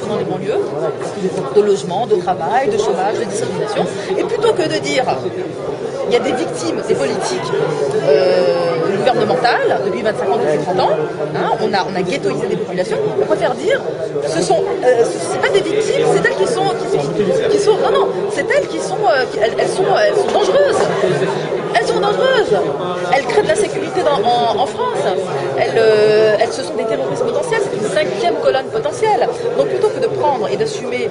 partout dans les banlieues, de logement, de travail, de chômage, de discrimination. Et plutôt que de dire il y a des victimes des politiques gouvernementales depuis 25 ans, depuis 30 ans, hein, on a ghettoisé des populations, on préfère dire c'est pas des victimes, c'est elles qui sont non, c'est elles qui sont elles sont dangereuses. Elles sont dangereuses. Elles créent de la sécurité en France. Elles ce sont des terroristes potentiels. C'est une 5e colonne potentielle. Donc plutôt que de prendre et d'assumer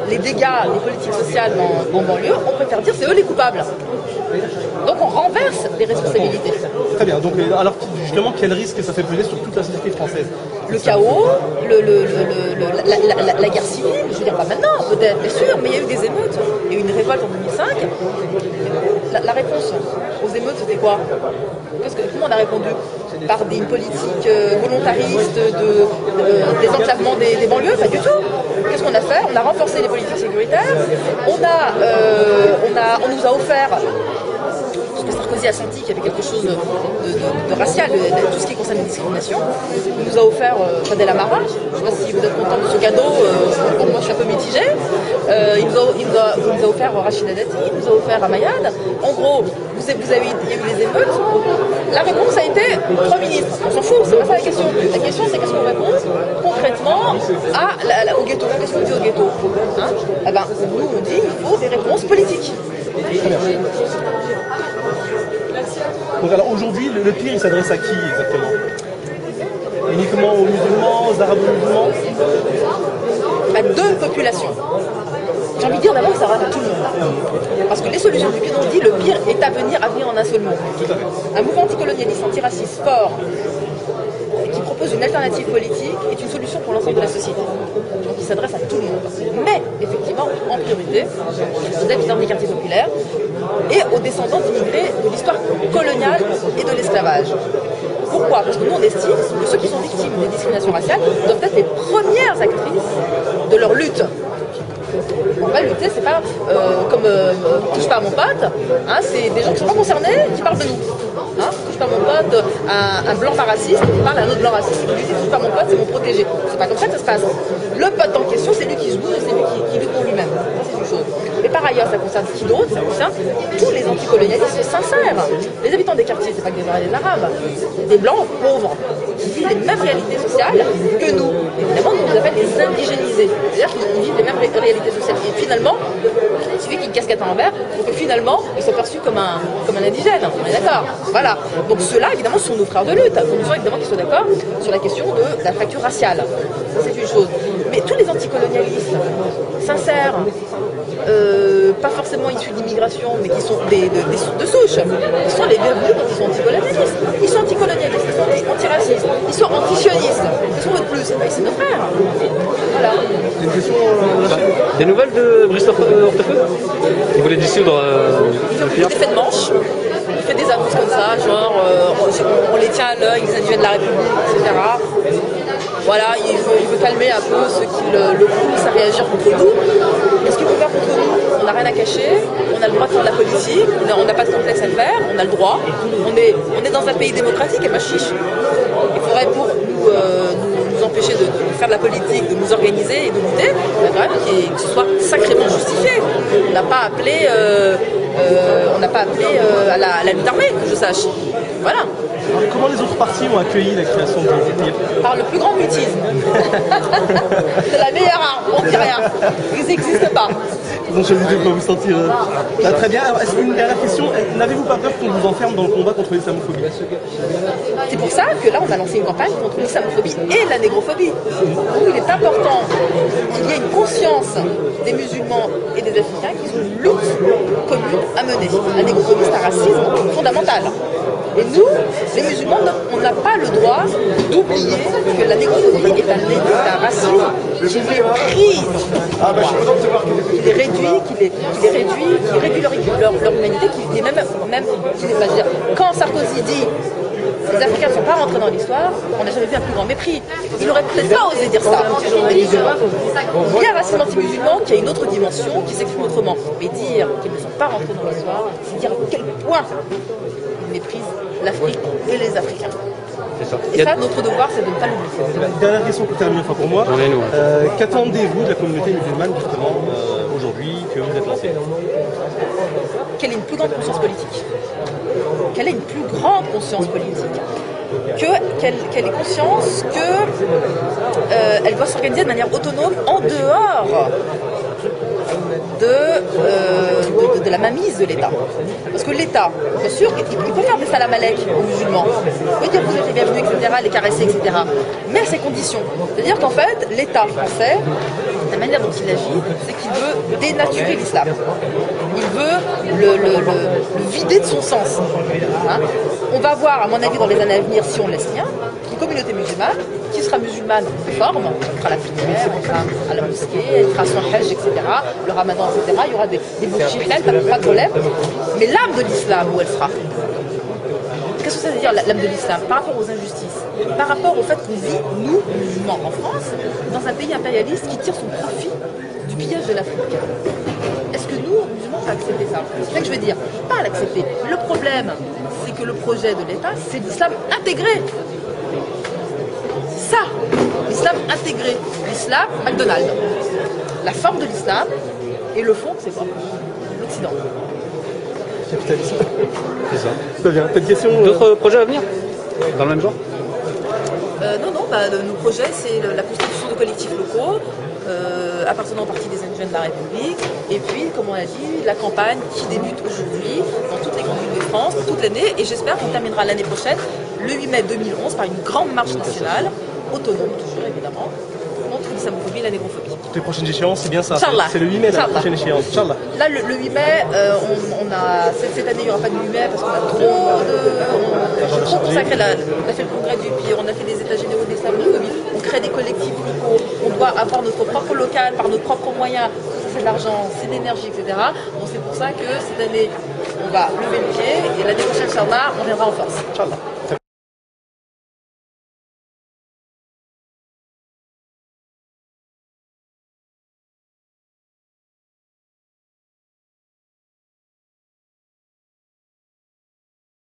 les dégâts des politiques sociales en banlieue, on préfère dire c'est eux les coupables. Donc on renverse les responsabilités. Très bien. Donc alors justement, quel risque ça fait peser sur toute la société française? Le chaos, la guerre civile, je veux dire pas maintenant, peut-être, bien sûr, mais il y a eu des émeutes, il y a eu une révolte en 2005. La réponse aux émeutes, c'était quoi? Comment on a répondu? Par une politique volontariste désenclavement des banlieues? Pas du tout. Qu'est-ce qu'on a fait? On a renforcé les politiques sécuritaires, on nous a offert, parce que Sarkozy a senti qu'il y avait quelque chose de racial, de tout ce qui concerne la discrimination. Il nous a offert Fadel Amara, je ne sais pas si vous êtes content de ce cadeau, pour moi je suis un peu mitigée. Il nous a offert Rachida Dati, il nous a offert Amayad. En gros, il y a eu les émeutes. La réponse a été Premier ministre. On s'en fout, c'est pas ça la question. La question c'est qu'est-ce qu'on répond concrètement au ghetto. Qu'est-ce qu'on dit au ghetto, hein? Eh ben, nous on dit il faut des réponses politiques. Donc alors aujourd'hui, le pire, il s'adresse à qui exactement? Uniquement aux musulmans, aux arabo-musulmans? À deux populations. J'ai envie de dire d'abord que ça rate à tout le monde. Parce que les solutions du pire, on dit le pire est à venir en un seul mot. Un mouvement anticolonialiste, antiraciste fort, qui propose une alternative politique, est une solution pour l'ensemble de la société. Donc il s'adresse à tout le monde. Mais effectivement, en priorité, aux habitants des quartiers populaires et aux descendants d'immigrés de l'histoire coloniale et de l'esclavage. Pourquoi? Parce que nous on estime que ceux qui sont victimes des discriminations raciales doivent être les premières actrices de leur lutte. On va lutter, c'est pas comme touche pas à mon pote, hein, c'est des gens qui sont pas concernés qui parlent de nous. Hein, touche pas à mon pote, un blanc pas raciste qui parle à un autre blanc raciste. Lui dit touche pas à mon pote, c'est mon protégé. C'est pas comme ça que ça se passe. Le pote en question, c'est lui qui se bouge, c'est lui qui lutte pour lui-même. Ça c'est une chose. Mais par ailleurs, ça concerne qui d'autre? Ça concerne tous les anticolonialistes sincères. Les habitants des quartiers, c'est pas que des Arabes et des Arabes, des blancs pauvres qui vivent les mêmes réalités sociales que nous. Évidemment, nous appelle les indigénisés. C'est-à-dire qu'ils vivent les mêmes réalités sociales. Et finalement, il suffit qu'ils casquettent en envers pour que finalement, ils soient perçus comme un indigène. On est d'accord? Voilà. Donc ceux-là, évidemment, sont nos frères de lutte. Donc il faut évidemment qu'ils soient d'accord sur la question de la fracture raciale. Ça, c'est une chose. Mais tous les anticolonialistes sincères, pas forcément issus d'immigration, mais qui sont de souche, ils sont les bienvenus quand ils sont anticolonialistes. Ils sont anticolonialistes, ils sont antiracistes, ils sont antisionistes. Qu'est-ce qu'on veut de plus? C'est nos frères. Voilà. Une question Des nouvelles de Brice Hortefeux? Il voulait dissoudre le Il pire. fait de manche. Il fait des annonces comme ça, genre on les tient à l'œil, les individus de la République, etc. Voilà, il veut calmer un peu ceux qui le poussent à réagir contre nous. Qu'est-ce qu'il faut faire contre nous? On n'a rien à cacher, on a le droit de faire de la politique, on n'a pas de complexe à le faire, on a le droit. On est dans un pays démocratique, et ma chiche. Il faudrait pour nous empêcher de faire de la politique, de nous organiser et de lutter, il faudrait quand même que ce soit sacrément justifié. On n'a pas appelé à la lutte armée, que je sache. Voilà. Alors, comment les autres partis ont accueilli la création de l'IR? Par le plus grand mutisme. C'est la meilleure arme, on ne dit rien. Ils n'existent pas. Donc je vous pas vous sentir... très bien. Alors, est-ce qu'une dernière question, n'avez-vous pas peur qu'on vous enferme dans le combat contre l'islamophobie? C'est pour ça que là, on a lancé une campagne contre l'islamophobie et la négrophobie. Où il est important qu'il y ait une conscience des musulmans et des Africains qui ont une lutte commune à mener. La négrophobie, c'est un racisme fondamental. Et nous, les musulmans, on n'a pas le droit d'oublier que la négrophobie est un racisme qui méprise, qui les réduit leur humanité, qui est même qui n'est pas dire. Quand Sarkozy dit les Africains ne sont pas rentrés dans l'histoire, on n'a jamais vu un plus grand mépris. Il n'aurait peut-être pas osé dire ça. Il y a un racisme anti-musulman qui a une autre dimension, qui s'exprime autrement. Mais dire qu'ils ne sont pas rentrés dans l'histoire, c'est dire à quel point ils méprisent l'Afrique et les Africains. C'est ça. Et ça, notre devoir, c'est de ne pas l'oublier. Dernière question pour terminer enfin pour moi. J'en ai une, ouais. Qu'attendez-vous de la communauté musulmane justement aujourd'hui que vous êtes lancé? Qu'elle ait une plus grande conscience politique. Qu'elle ait une plus grande conscience politique. Qu'elle ait conscience qu'elle doit s'organiser de manière autonome en dehors de la mainmise de l'État. Parce que l'État, bien sûr, il peut faire des salam alek aux musulmans. Il peut dire vous êtes les bienvenus, etc., les caresser, etc. Mais à ses conditions. C'est-à-dire qu'en fait, l'État français, la manière dont il agit, c'est qu'il veut dénaturer l'islam. Il veut le vider de son sens. Hein. On va voir, à mon avis, dans les années à venir, si on le laisse bien, une communauté musulmane qui sera musulmane de forme, elle fera la prière, elle fera à la mosquée, elle fera son hajj, etc., le ramadan, etc. Il y aura des bouchirelles, pas de problème. Mais l'âme de l'islam, où elle sera? Qu'est-ce que ça veut dire l'âme de l'islam? Par rapport aux injustices, par rapport au fait qu'on vit, nous, musulmans, en France, dans un pays impérialiste qui tire son profit du pillage de l'Afrique. Est-ce que nous, musulmans, on peut accepter ça? C'est ça que je veux dire. Pas l'accepter. Le problème, c'est que le projet de l'État, c'est l'islam intégré. Ça, l'islam intégré, l'islam McDonald's. La forme de l'islam et le fond, c'est quoi? L'Occident. Capitalisme. C'est ça. Très bien. Pas de questions D'autres projets à venir dans le même genre? Non, nos projets, c'est la constitution de collectifs locaux appartenant au Parti des Jeunes de la République, et puis, comme on a dit, la campagne qui débute aujourd'hui dans toutes les grandes villes de France, toute l'année, et j'espère qu'on terminera l'année prochaine, le 8 mai 2011, par une grande marche nationale, autonome toujours évidemment, contre l'islamophobie et la négrophobie. Toutes les prochaines échéances, c'est bien ça. Inch'Allah. C'est le 8 mai la Inch'Allah. prochaine échéance. Inch'Allah. Là, le 8 mai, cette année, il n'y aura pas de 8 mai parce qu'on a trop consacré, on a fait le congrès du pire, on a fait des états généraux de l'islamophobie, on crée des collectifs locaux, on doit avoir notre propre local par nos propres moyens, c'est de l'argent, c'est de l'énergie, etc. Donc c'est pour ça que cette année, on va lever le pied et l'année prochaine, Inch'Allah, on viendra en force. Inch'Allah.